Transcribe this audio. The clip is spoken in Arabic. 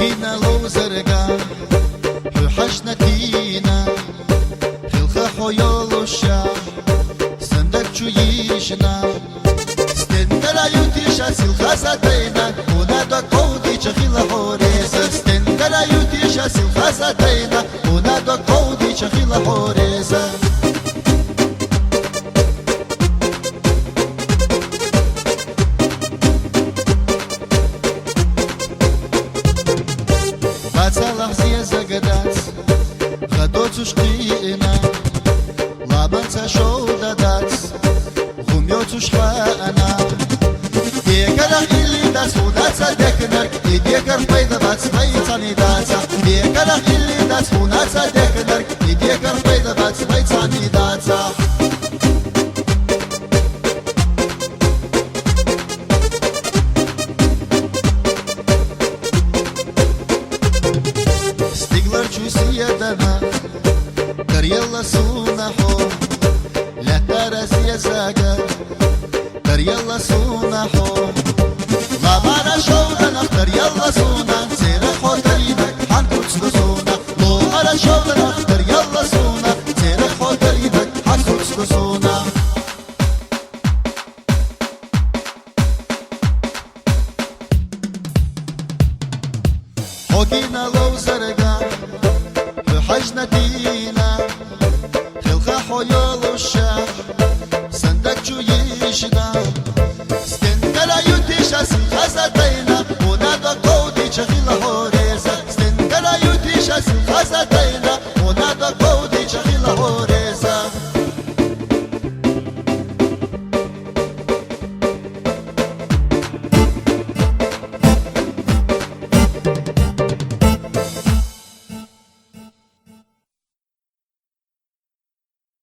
هوكينا لو زرقا حشنا تينا خلخا حيال الشام سندك شو يشنا ستندلا يوتيشا سلخا ساتينا ونادا قودي شخيلا حوريسا ستندلا يوتيشا سلخا ساتينا ونادا قودي شخيلا حوريسا لحظية زقدات غدوت وشقينا لابنتا شوددات غميوت وشخانا ديكرا اللي داس وناسا ديكنر ديكر بيضا بات بيتاني داتا ديكرا اللي داس وناسا ديكنر ديكر بيضا بات بيتاني داتا دنا كريلا سونا حو لا ترسي زاقا كريلا سونا حو لا بانا شودنا كريلا سونا سيرا حو تريدك حنكوك سونا لو أرا شودنا كريلا سونا سيرا حو تريدك حنكوك سونا حوكينا لو زرقا حجنا دينا خلخا حيال الشام سندك شو يشنا ستندلا يوتيشا سلخا ساتينا ونادا قودي شخيلا حوريسا ستندلا يوتيشا سلخا ساتينا